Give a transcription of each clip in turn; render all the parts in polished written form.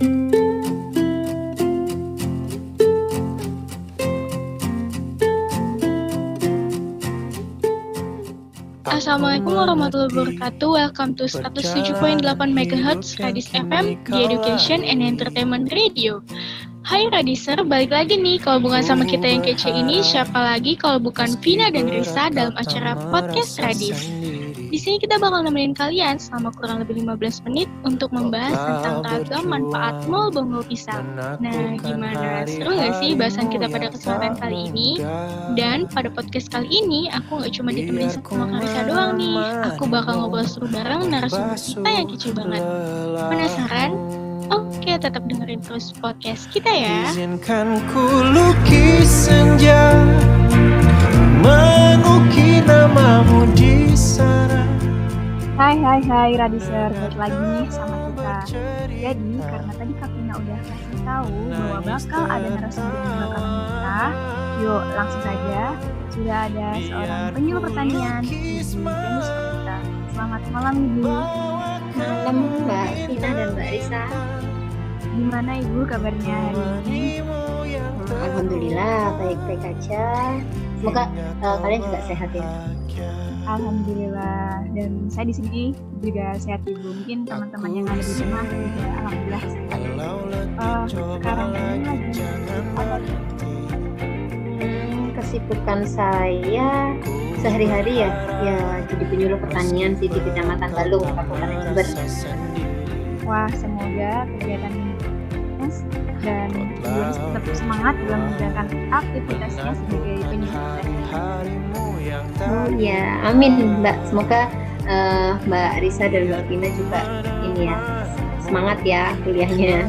Assalamualaikum warahmatullahi wabarakatuh. Welcome to 107.8 MHz Radis FM, The Education and Entertainment Radio. Hai Radiser, balik lagi nih. Kalau bukan sama kita yang kece ini, siapa lagi kalau bukan Vina dan Risa dalam acara Podcast Radis. Di sini kita bakal nemenin kalian selama kurang lebih 15 menit untuk membahas tentang ragam manfaat mol bonggol pisang. Nah, gimana? Seru gak sih bahasan kita pada kesempatan kali ini? Dan pada podcast kali ini, aku gak cuma ditemenin sama Karisa doang nih. Aku bakal ngobrol seru bareng narasumber kita yang kece banget. Penasaran? Oke, tetap dengerin terus podcast kita ya. Izinkan ku lukis senja, mengukir namamu di sana. Hai Radiser, balik lagi nih sama kita. Jadi karena tadi Kak Vina udah kasih tahu bahwa bakal ada narasumber di belakang kita, yuk langsung saja. Sudah ada seorang penyuluh pertanian di Venus kita. Selamat malam Ibu. Malam Mbak Vina dan Mbak Risa. Gimana Ibu kabarnya hari ini? Alhamdulillah baik-baik aja. Semoga kalian juga sehat ya. Alhamdulillah, dan saya di sini juga sehat Ibu. Mungkin teman-teman yang ada di rumah juga alhamdulillah sehat. Sekarang ini lagi apa? Kesibukan saya sehari-hari ya jadi penyuluh pertanian di Kecamatan Balung, Kabupaten Jember. Wah, semoga kegiatan ini sukses dan Ibu tetap semangat dalam menjalankan aktivitasnya sebagai penyuluh pertanian. Oh ya, amin Mbak. Semoga Mbak Risa dan Mbak Vina juga ini ya semangat ya kuliahnya.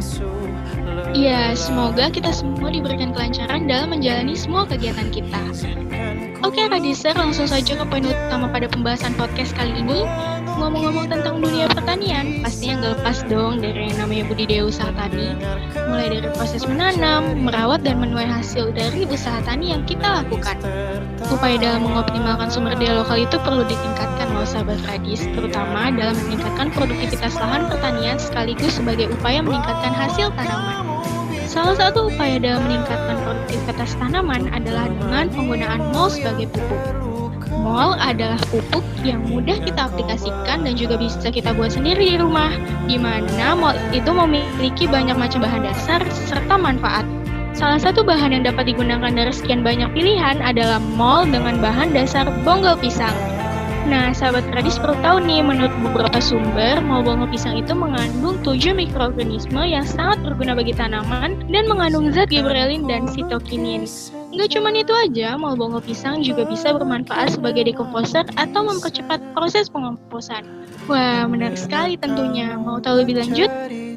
Iya, semoga kita semua diberikan kelancaran dalam menjalani semua kegiatan kita. Oke, Radiser, langsung saja ke poin utama pada pembahasan podcast kali ini. Ngomong-ngomong tentang dunia pertanian, pastinya nggak lepas dong dari yang namanya budidaya usaha tani. Mulai dari proses menanam, merawat, dan menuai hasil dari usaha tani yang kita lakukan. Upaya dalam mengoptimalkan sumber daya lokal itu perlu ditingkatkan loh sahabat Radis, terutama dalam meningkatkan produktivitas lahan pertanian sekaligus sebagai upaya meningkatkan hasil tanaman. Salah satu upaya dalam meningkatkan produktivitas tanaman adalah dengan penggunaan mol sebagai pupuk. Mol adalah pupuk yang mudah kita aplikasikan dan juga bisa kita buat sendiri di rumah, di mana mol itu memiliki banyak macam bahan dasar serta manfaat. Salah satu bahan yang dapat digunakan dari sekian banyak pilihan adalah mol dengan bahan dasar bonggol pisang. Nah, sahabat Radis perlu tahu nih, menurut beberapa sumber, mol bonggol pisang itu mengandung 7 mikroorganisme yang sangat berguna bagi tanaman dan mengandung zat gibberellin dan sitokinin. Nggak cuma itu aja, mol bonggol pisang juga bisa bermanfaat sebagai dekomposer atau mempercepat proses pengomposan. Wah, menarik sekali tentunya. Mau tahu lebih lanjut?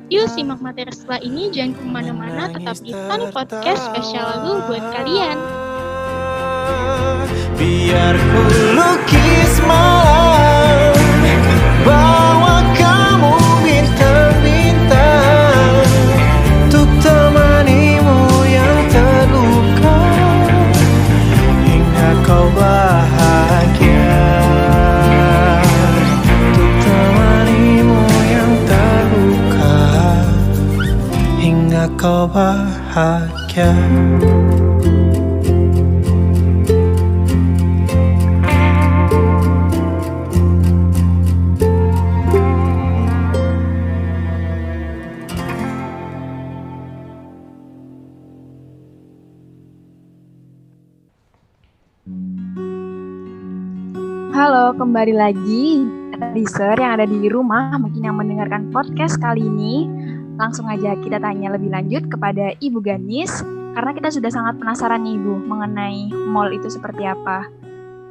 Yuk simak materi setelah ini, jangan kemana-mana, tetap di Tani Podcast spesial lagu buat kalian. Biar ku lukis malam, bawa kamu bintang-bintang, untuk temanimu yang terluka, hingga kau bahagia. Untuk temanimu yang terluka, hingga kau bahagia. Halo, kembali lagi Radiser yang ada di rumah, mungkin yang mendengarkan podcast kali ini. Langsung aja kita tanya lebih lanjut kepada Ibu Ganis, karena kita sudah sangat penasaran nih Ibu mengenai mol itu seperti apa.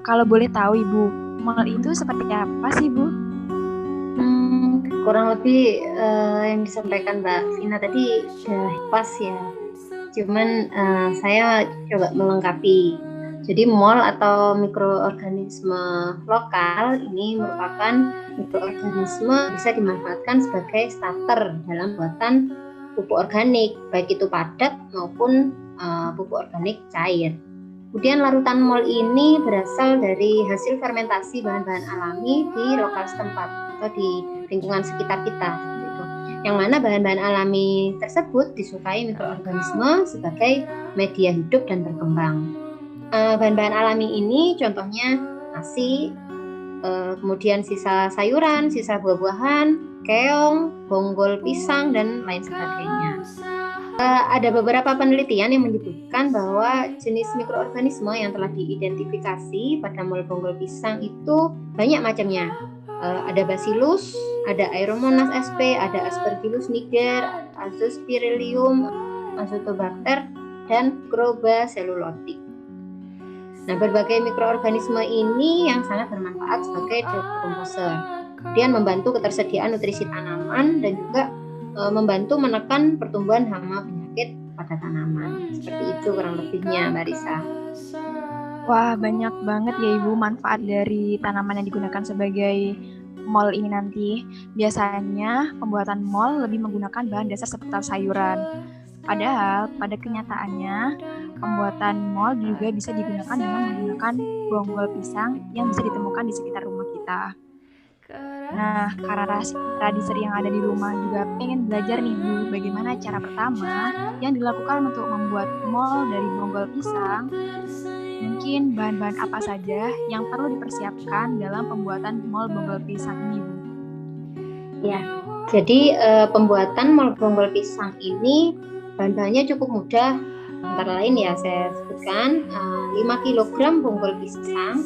Kalau boleh tahu Ibu, mol itu seperti apa sih Ibu? Kurang lebih yang disampaikan Mbak Vina tadi sudah pas ya. Cuman saya coba melengkapi. Jadi mol atau mikroorganisme lokal ini merupakan mikroorganisme bisa dimanfaatkan sebagai starter dalam buatan pupuk organik, baik itu padat maupun pupuk organik cair. Kemudian larutan mol ini berasal dari hasil fermentasi bahan-bahan alami di lokal setempat atau di lingkungan sekitar kita. Gitu. yang mana bahan-bahan alami tersebut disukai mikroorganisme sebagai media hidup dan berkembang. Bahan-bahan alami ini contohnya nasi, kemudian sisa sayuran, sisa buah-buahan, keong, bonggol pisang, dan lain sebagainya. Ada beberapa penelitian yang menyebutkan bahwa jenis mikroorganisme yang telah diidentifikasi pada mol bonggol pisang itu banyak macamnya. Ada Bacillus, ada Aeromonas sp, ada Aspergillus niger, Azospirillum, Azotobacter, dan Microbacillotic. Nah, berbagai mikroorganisme ini yang sangat bermanfaat sebagai decomposer. Kemudian membantu ketersediaan nutrisi tanaman dan juga membantu menekan pertumbuhan hama penyakit pada tanaman. Seperti itu kurang lebihnya, Mbak Risa. Wah, banyak banget ya Ibu manfaat dari tanaman yang digunakan sebagai mol ini nanti. Biasanya pembuatan mol lebih menggunakan bahan dasar seputar sayuran. Padahal pada kenyataannya pembuatan mol juga bisa digunakan dengan menggunakan bonggol pisang yang bisa ditemukan di sekitar rumah kita. Nah, karena radiser yang ada di rumah juga pengen belajar nih Bu, bagaimana cara pertama yang dilakukan untuk membuat mol dari bonggol pisang. Mungkin bahan-bahan apa saja yang perlu dipersiapkan dalam pembuatan mol bonggol pisang ini Bu? Ya, jadi pembuatan mol bonggol pisang ini bahan-bahannya cukup mudah. Antara lain ya saya sebutkan 5 kg bonggol pisang,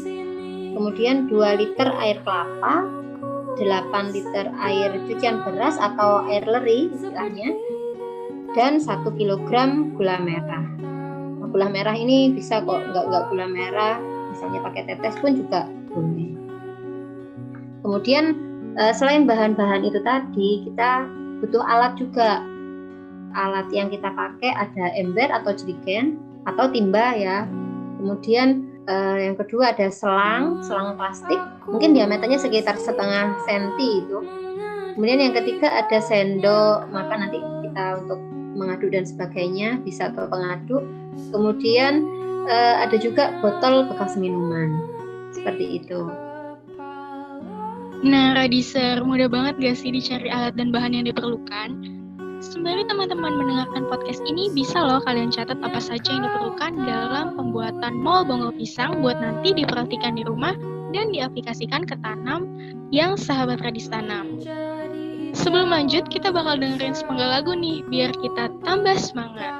kemudian 2 liter air kelapa, 8 liter air cucian beras atau air leri istilahnya, dan 1 kg gula merah. Nah, gula merah ini bisa kok nggak gula merah, misalnya pakai tetes pun juga boleh. Kemudian selain bahan-bahan itu tadi, kita butuh alat juga. Alat yang kita pakai ada ember atau jerigen atau timba ya. Kemudian yang kedua ada selang plastik, mungkin diameternya sekitar 0,5 senti itu. Kemudian yang ketiga ada sendok, maka nanti kita untuk mengaduk dan sebagainya bisa ke pengaduk. Kemudian ada juga botol bekas minuman, seperti itu. Nah, Radiser, mudah banget gak sih dicari alat dan bahan yang diperlukan? Sembari teman-teman mendengarkan podcast ini, bisa loh kalian catat apa saja yang diperlukan dalam pembuatan mol bonggol pisang buat nanti diperhatikan di rumah dan diaplikasikan ke tanam yang sahabat Radis tanam. Sebelum lanjut, kita bakal dengerin sepenggal lagu nih, biar kita tambah semangat.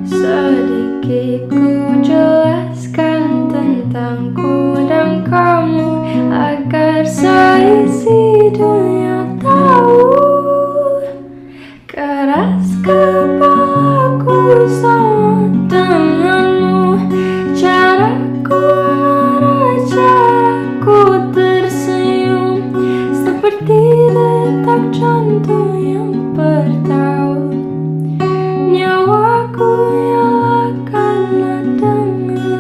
Sedikit ku jelaskan tentangku dan kamu agar seisi dunia tahu. Keras kepalaku sama denganmu, caraku marah, caraku tersenyum, seperti detak jantung yang bertaut. Nyawaku nyalakanlah denganmu,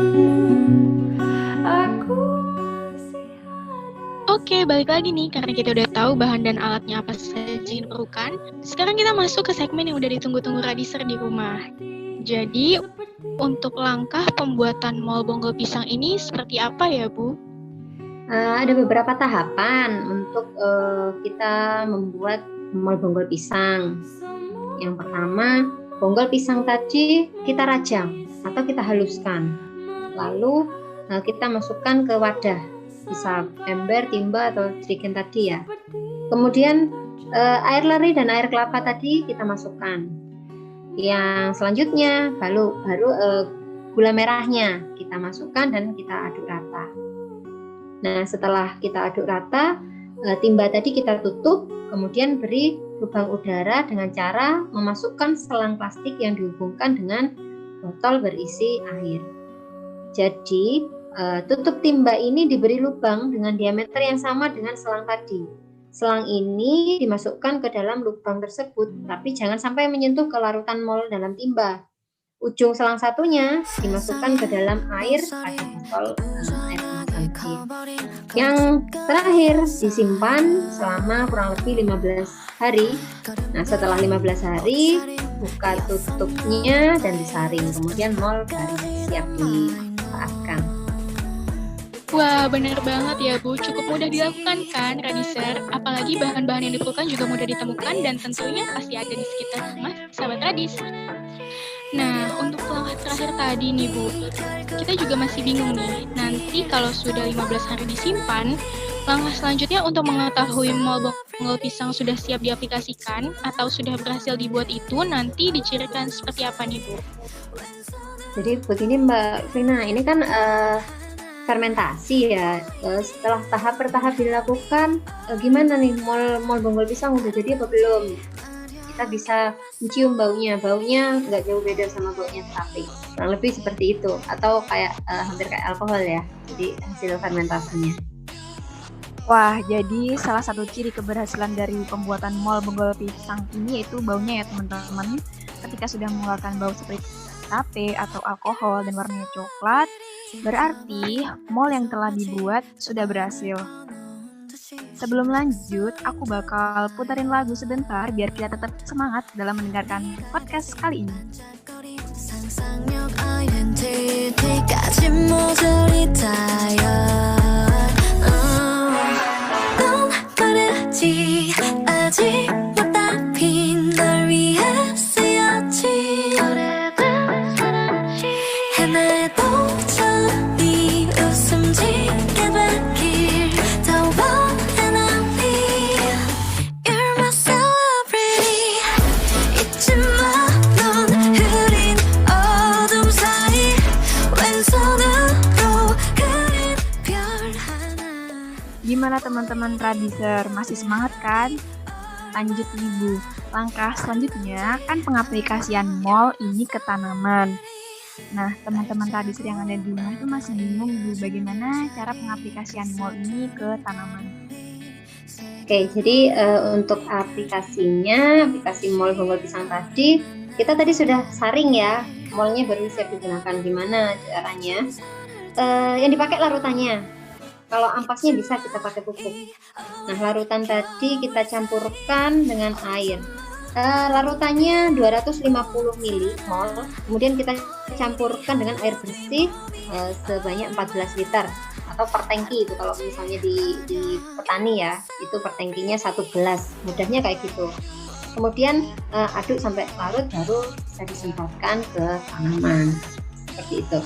aku masih ada. Oke, balik lagi nih, karena kita udah tahu bahan dan alatnya apa saja yang diperlukan. Sekarang kita masuk ke segmen yang udah ditunggu-tunggu Radiser di rumah. Jadi, untuk langkah pembuatan mol bonggol pisang ini seperti apa ya, Bu? Ada beberapa tahapan untuk kita membuat mol bonggol pisang. Yang pertama, bonggol pisang tadi kita rajang atau kita haluskan. Lalu kita masukkan ke wadah, bisa ember, timba, atau jerigen tadi ya. Kemudian air leri dan air kelapa tadi kita masukkan. Yang selanjutnya baru gula merahnya kita masukkan dan kita aduk rata. Nah, setelah kita aduk rata, timba tadi kita tutup, kemudian beri lubang udara dengan cara memasukkan selang plastik yang dihubungkan dengan botol berisi air. Jadi, tutup timba ini diberi lubang dengan diameter yang sama dengan selang tadi. Selang ini dimasukkan ke dalam lubang tersebut, tapi jangan sampai menyentuh kelarutan mol dalam timba. Ujung selang satunya dimasukkan ke dalam air pada botol air nanti. Yang terakhir disimpan selama kurang lebih 15 hari. Nah, setelah 15 hari buka tutupnya dan disaring. Kemudian mol baru siap dimanfaatkan. Wah, benar banget ya Bu, cukup mudah dilakukan kan Radiser? Apalagi bahan-bahan yang diperlukan juga mudah ditemukan dan tentunya pasti ada di sekitar rumah sahabat Radis. Nah, untuk langkah terakhir tadi nih Bu, kita juga masih bingung nih, nanti kalau sudah 15 hari disimpan, langkah selanjutnya untuk mengetahui mall bonggol pisang sudah siap diaplikasikan atau sudah berhasil dibuat itu nanti dicirikan seperti apa nih Bu? Jadi begini Mbak Vina, ini kan fermentasi ya. Setelah tahap per tahap dilakukan, gimana nih mall bonggol pisang udah jadi apa belum? Kita bisa mencium baunya nggak jauh beda sama baunya tape, kurang lebih seperti itu, atau kayak hampir kayak alkohol ya, jadi hasil fermentasinya. Wah, jadi salah satu ciri keberhasilan dari pembuatan mall bonggol pisang ini yaitu baunya ya teman-teman. Ketika sudah mengeluarkan bau seperti tape atau alkohol dan warnanya coklat, berarti mall yang telah dibuat sudah berhasil. Sebelum lanjut, aku bakal putarin lagu sebentar biar kita tetap semangat dalam mendengarkan podcast kali ini. 상상력 아이덴티티까지 모조리 다여 넌 가르지 아직 못다 핀 널 위해 쓰였지 오래된 사랑이 헤매도 저리 웃음 짓게 발길 더워 and I need you're my celebrity 잊지 마 넌 흐린 어둠 사이 왼손으로 그린 별 하나 Gimana teman-teman Radiser, masih semangat kan? Lanjut nih Bu, langkah selanjutnya kan pengaplikasian mall ini ke tanaman. Nah, teman-teman Radiser yang ada di rumah itu masih bingung Bu, bagaimana cara pengaplikasian mall ini ke tanaman. Oke, jadi untuk aplikasi mall bonggol pisang tadi, kita tadi sudah saring ya, mallnya baru siap digunakan. Gimana caranya? Yang dipakai larutannya. Kalau ampasnya bisa kita pakai pupuk. Nah, larutan tadi kita campurkan dengan air. Larutannya 250 ml mol, kemudian kita campurkan dengan air bersih sebanyak 14 liter atau per tangki itu kalau misalnya di petani ya, itu per tangkinya 1 gelas, mudahnya kayak gitu. Kemudian aduk sampai larut baru bisa disemprotkan ke tanaman seperti itu.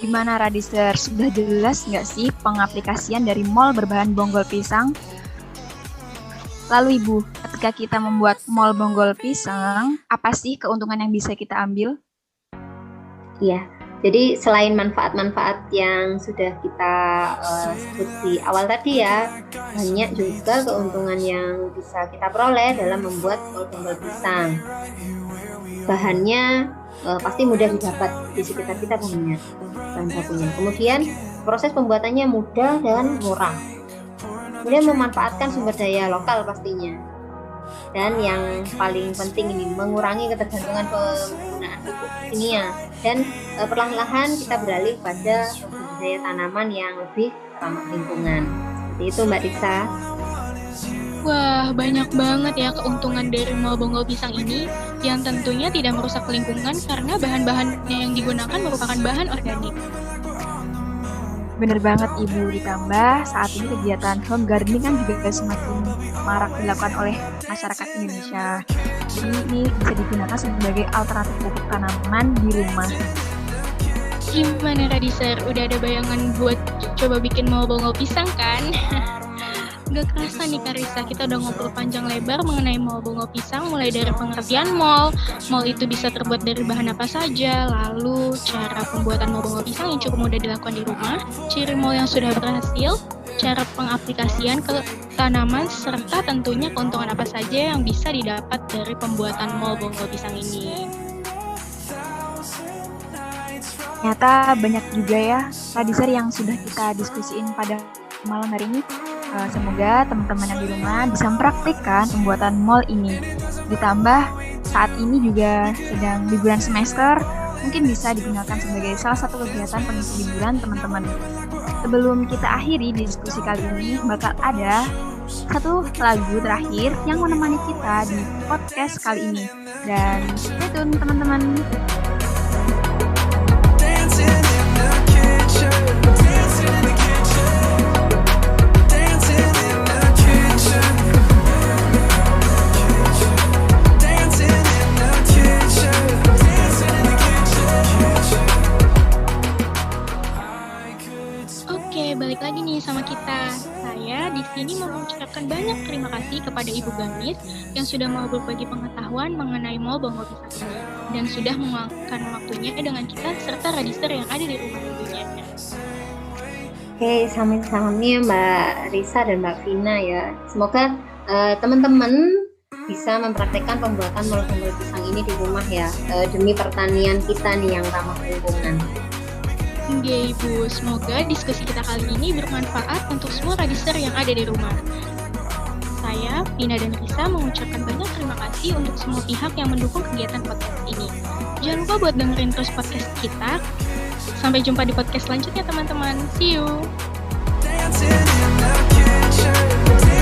Gimana Radiser, sudah jelas nggak sih pengaplikasian dari mall berbahan bonggol pisang? Lalu Ibu, ketika kita membuat mall bonggol pisang, apa sih keuntungan yang bisa kita ambil? Iya, jadi selain manfaat-manfaat yang sudah kita sebut di awal tadi ya, banyak juga keuntungan yang bisa kita peroleh dalam membuat mall bonggol pisang. Bahannya pasti mudah didapat di sekitar kita banyak bahan bakunya. Kemudian proses pembuatannya mudah dan murah. Kemudian memanfaatkan sumber daya lokal pastinya. Dan yang paling penting ini mengurangi ketergantungan penggunaan pupuk kimia dan perlahan-lahan kita beralih pada budidaya tanaman yang lebih ramah lingkungan. Seperti itu Mbak Risa. Wah, banyak banget ya keuntungan dari mall bonggol pisang ini yang tentunya tidak merusak lingkungan karena bahan-bahan yang digunakan merupakan bahan organik. Bener banget Ibu, ditambah saat ini kegiatan home gardening kan juga semakin marak dilakukan oleh masyarakat Indonesia. Jadi ini bisa digunakan sebagai alternatif pupuk tanaman di rumah. Gimana Radiser, udah ada bayangan buat coba bikin mall bonggol pisang kan? Gak kerasa nih Karisa, kita udah ngobrol panjang lebar mengenai mall bonggol pisang, mulai dari pengertian mall itu bisa terbuat dari bahan apa saja, lalu cara pembuatan mall bonggol pisang yang cukup mudah dilakukan di rumah, ciri mall yang sudah berhasil, cara pengaplikasian ke tanaman, serta tentunya keuntungan apa saja yang bisa didapat dari pembuatan mall bonggol pisang ini. Ternyata banyak juga ya Radiser yang sudah kita diskusiin pada malam hari ini. Semoga teman-teman yang di rumah bisa mempraktikkan pembuatan mall ini. Ditambah saat ini juga sedang liburan semester, mungkin bisa digunakan sebagai salah satu kegiatan pengisi liburan teman-teman. Sebelum kita akhiri diskusi kali ini, bakal ada satu lagu terakhir yang menemani kita di podcast kali ini. Dan stay tune teman-teman. Dancing in the kitchen. Oke, balik lagi nih sama kita. Saya di sini mau mengucapkan banyak terima kasih kepada Ibu Ganis yang sudah mau berbagi pengetahuan mengenai Mall Bongo Pisang ini dan sudah meluangkan waktunya dengan kita serta radiser yang ada di rumah tentunya. Oke, sama-sama nih Mbak Risa dan Mbak Vina ya. Semoga teman-teman bisa mempraktekkan pembuatan Mall Bongo Pisang ini di rumah ya, demi pertanian kita nih yang ramah lingkungan. Oke Ibu, semoga diskusi kita kali ini bermanfaat untuk semua radiser yang ada di rumah. Saya, Vina dan Risa mengucapkan banyak terima kasih untuk semua pihak yang mendukung kegiatan podcast ini. Jangan lupa buat dengerin terus podcast kita. Sampai jumpa di podcast selanjutnya teman-teman. See you! Dancing in the kitchen.